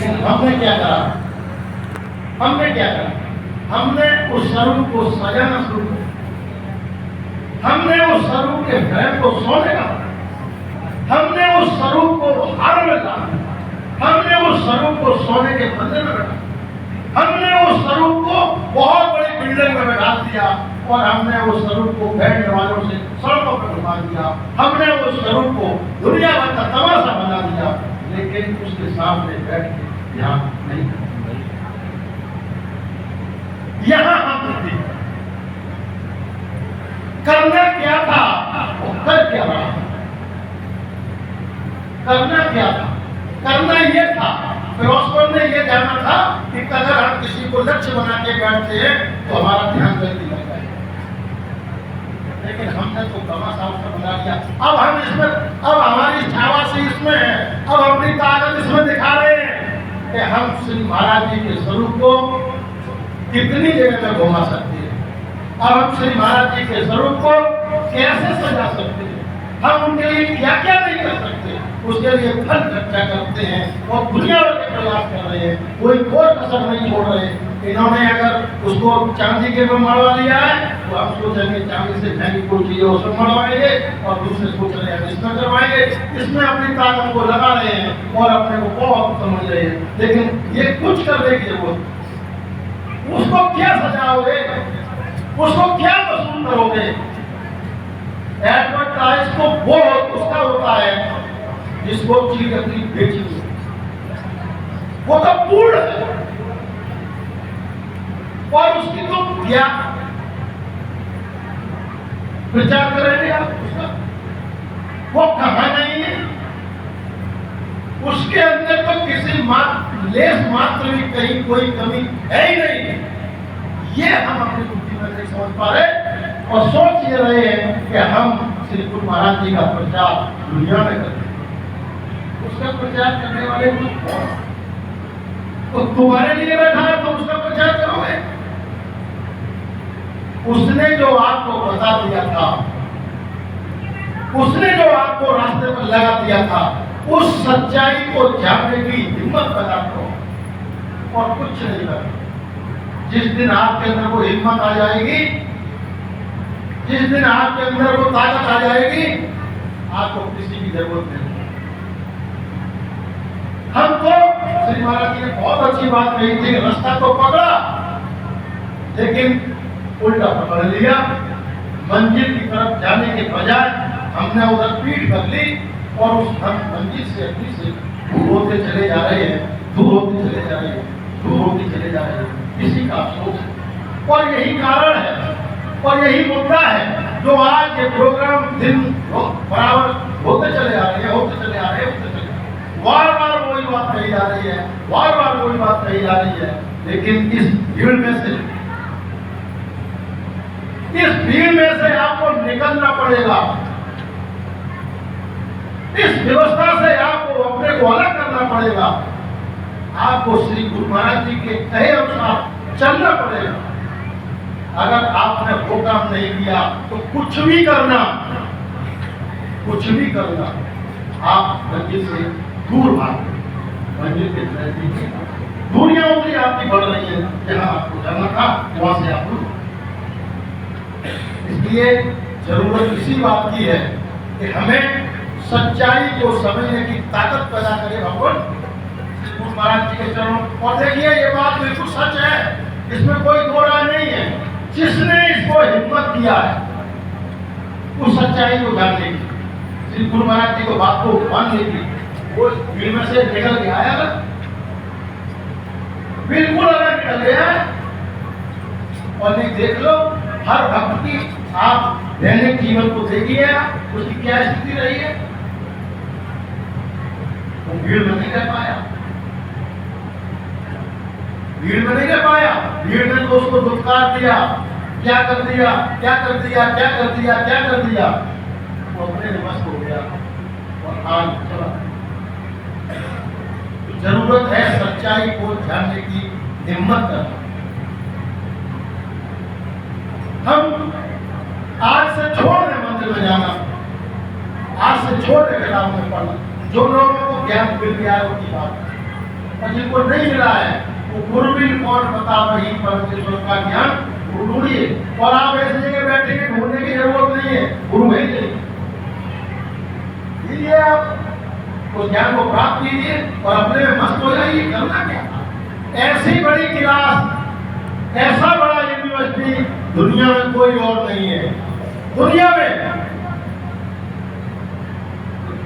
लेकिन हमने क्या करा? हमने क्या करा? हमने उस स्वरूप को सजाना शुरू कर दिया। हमने उस स्वरूप के फ्रेम को सोने का, हमने उस स्वरूप को हार में डाला, हमने उस स्वरूप को सोने के मंदिर में रखा, हमने उस स्वरूप को बहुत बड़ी बिल्डिंग में बैठा दिया और हमने उस स्वरूप को बैठने वालों से सड़कों पर घुमा दिया। हमने उस स्वरूप को दुनिया भर का तमाशा बना दिया, लेकिन उसके सामने बैठ के ध्यान नहीं करते। यहां हम करना क्या था और कर क्या रहा? करना क्या था? करना यह था, फिलोसफर ने यह जाना था कि अगर हम किसी को लक्ष्य बना के बैठते हैं तो हमारा ध्यान जल्दी लग जाएगा। लेकिन हमने तो तमाशा बना लिया। अब हम इसमें, अब हमारी शाबाशी इसमें है, अब अपनी ताकत इसमें दिखा रहे हैं कि हम श्री महाराज जी के स्वरूप को कितनी जगह में घुमा सकते हैं। अब हम श्री महाराज जी के स्वरूप को कैसे सजा सकते हैं, हम उनके लिए क्या क्या नहीं कर सकते, उसके लिए फल खर्चा करते हैं और दुनिया भर के प्रयास कर रहे हैं। कोई कसर नहीं छोड़ रहे। इन्होंने अगर उसको चांदी के में मरवा लिया है तो हम सोचेंगे चांदी से महंगी कोई चीज है उसमें मरवाएंगे, और दूसरे सोच रहे हैं इसमें करवाएंगे। इसमें अपनी ताकत को लगा रहे हैं और अपने को बहुत समझ रहे हैं, लेकिन ये कुछ करने की जरूरत। उसको क्या सजाओगे, उसको क्या वसूल करोगे? एडवर्टाइज को वो उसका होता है जिसको चीज अपनी बेची, वो तो पूर्ण है और उसकी तो क्या प्रचार करेंगे आप उसका? वो कहां नहीं है, उसके अंदर तो किसी लेस मात्र भी कहीं कोई कमी है ही नहीं। ये हम अपनी बुद्धि में नहीं समझ पा रहे और सोच ये रहे हैं कि हम श्री गुरु महाराज जी का प्रचार दुनिया में करें। उसका प्रचार करने वाले तो तुम्हारे लिए बैठा है तो उसका प्रचार करोगे? उसने जो आपको बता दिया था, उसने जो आपको रास्ते पर लगा दिया था, उस सच्चाई को जानने की हिम्मत पैदा करो और कुछ नहीं करो। जिस दिन आपके अंदर वो हिम्मत आ जाएगी, जिस दिन आपके अंदर वो ताकत आ जाएगी, आपको किसी की जरूरत नहीं। हम तो श्री महाराज जी ने बहुत अच्छी बात कही थी, रास्ता तो पकड़ा लेकिन उल्टा पकड़ लिया। मंजिल की तरफ जाने के बजाय हमने उधर पीठ कर ली और उस मंजिल से अपनी से दूर होते चले जा रहे हैं, दूर होते चले जा रहे हैं, दूर होते चले जा रहे हैं। इसी का अफसोस और यही कारण है और यही मुद्दा है जो आज ये प्रोग्राम दिन बराबर होते चले आ रहे हैं, होते चले आ रहे हैं, होते चले बार बार वही बात कही जा रही है, बार बार वही बात कही जा रही है। लेकिन इस भीड़ में से आपको निकलना पड़ेगा। इस व्यवस्था से आपको अपने को अलग करना पड़ेगा। आपको श्री गुरु महाराज जी के कहे अनुसार चलना पड़ेगा। अगर आपने वो काम नहीं किया तो कुछ भी करना आप मंजिल से दूर भागो। मंजिल के नजदीक दूरियां उतरी आपकी बढ़ रही है, जहां आपको जाना था वहां से आप दूर। इसलिए जरूरत इसी बात की है कि हमें सच्चाई को समझने की ताकत पैदा करे भगवान श्री गुरु महाराज जी के चरणों। और देखिए ये बात बिल्कुल सच है, इसमें कोई दो राय नहीं है। जिसने इसको हिम्मत दिया है उस सच्चाई को जानने की, श्री गुरु महाराज जी को बात को मानने की, वो भीड़ में से निकल के आया ना, बिल्कुल अलग निकल गया। और नहीं देख लो हर भक्त की आप दैनिक जीवन को देखिए, उसकी क्या स्थिति रही है। वो भीड़ में नहीं रह पाया, भीड़ में नहीं रह पाया। भीड़ ने तो उसको दुत्कार दिया, क्या कर दिया, क्या कर दिया, क्या कर दिया, क्या कर दिया। वो अपने मस्त हो गया और आज चला। तो जरूरत है सच्चाई को जानने की हिम्मत करना। हम आज से छोड़ दें मंदिर में जाना, आज से छोड़ दें किताब में पढ़ना। जो लोगों को ज्ञान मिल गया है उनकी बात, और जिनको नहीं मिला है वो गुरुबिन कौन बता वही परमेश्वर का ज्ञान ढूंढिए। और आप ऐसे जगह बैठेंगे ढूंढने की जरूरत नहीं है, गुरु है लीजिए आप उस ज्ञान को प्राप्त कीजिए और अपने में मस्त हो जाइए। करना क्या, ऐसी बड़ी क्लास, ऐसा बड़ा यूनिवर्सिटी दुनिया में कोई और नहीं है। दुनिया में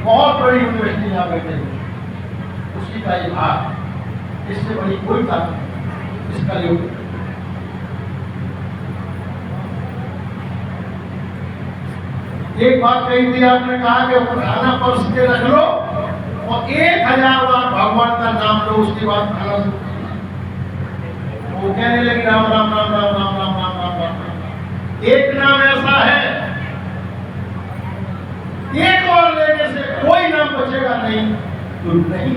बहुत बड़ी यूनिवर्सिटी यहाँ बैठे उसी का ये भाग, इससे बड़ी कोई ताकत नहीं इसका योग। एक बात कही थी आपने, कहा कि खाना पर्स के रख लो और 1000 बार भगवान का नाम लो, उसके बाद खाना शुरू करना। वो कहने लगी राम राम राम राम राम राम राम राम राम। एक नाम ऐसा है, एक और लेने से कोई नाम बचेगा नहीं, तो नहीं।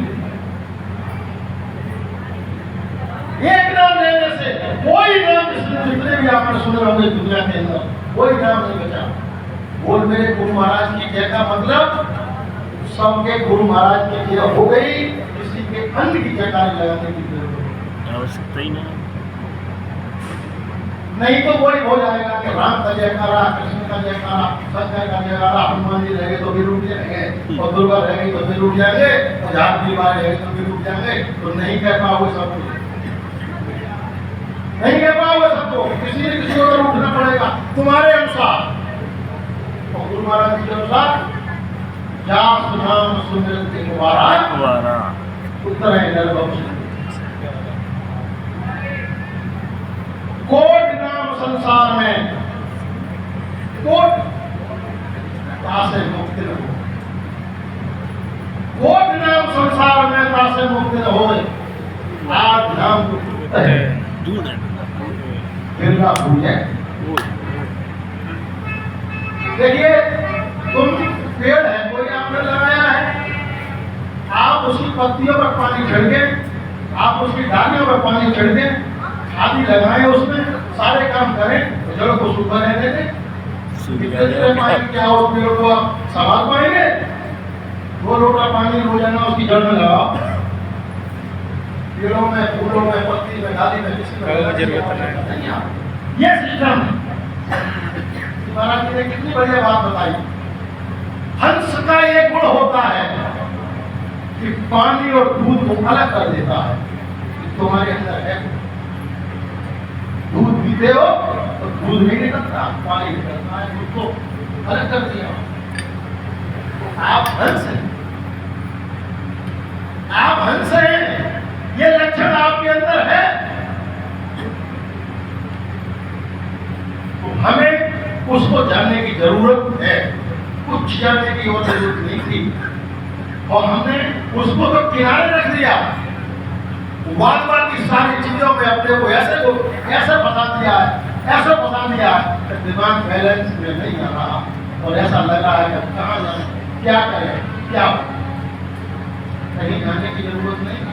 एक नाम लेने से कोई नाम, जितने भी आपने सुने होंगे दुनिया के अंदर, कोई नाम नहीं बचा। बोल मेरे गुरु महाराज की जय का मतलब सबके गुरु महाराज की जय हो गई, किसी के अन्य की जयकारी लगाने की जरूरत आवश्यकता ही नहीं तो वही हो जाएगा कि राम का जयकारा, कृष्ण का जयकारा, सत्य का जयकारा, हनुमान जी रहेंगे तो भी रुक जाएंगे, और दुर्गा रहेंगे तो भी रुक जाएंगे, और झाड़ दीवार रहेंगे तो भी रुक जाएंगे। तो नहीं कह पाओगे सबको, नहीं कह पाओगे सबको, किसी न किसी को तो उठना पड़ेगा तुम्हारे अनुसार। और गुरु महाराज जी के अनुसार जास नाम सुमिरन के कुमारा उत्तर है निर्भव। कोट नाम संसार में, कोट तासे मुक्त न हो, कोट नाम संसार में तासे मुक्त न हो। आज नाम फिर ना भूले। देखिए तुम पेड़ है, कोई आपने लगाया है, आप उसकी पत्तियों पर पानी छिड़के, आप उसकी डालियों पर पानी छिड़के, खादी लगाए, उसमें सारे काम करें, तो जड़ को सूखा रहने दें। कितने पानी क्या उस पेड़ को आप संभाल पाएंगे? 2 लोटा पानी रोजाना उसकी जड़ में लगाओ। पेड़ों में, फूलों में, पत्ती में, डाली में किसी को जरूरत नहीं। ये सिस्टम महाराज जी ने कितनी बढ़िया बात बताई। हंस का एक गुण होता है कि पानी और दूध को अलग कर देता है। तुम्हारे अंदर है, दूध पीते हो तो दूध नहीं निकलता, पानी निकलता है, दूध को अलग कर दिया। तो आप हंस हैं, आप हंस हैं, ये लक्षण आपके अंदर है। तो हमें उसको जानने की जरूरत है, कुछ जानने की और जरूरत नहीं थी, और हमने उसको तो किनारे रख दिया। बात की सारी चीजों में अपने को ऐसे फंसा दिया है, ऐसे फंसा दिया है कि दिमाग बैलेंस में नहीं आ रहा, और ऐसा लग रहा है कि कहाँ जाए, क्या करें, क्या कहीं जाने की जरूरत नहीं।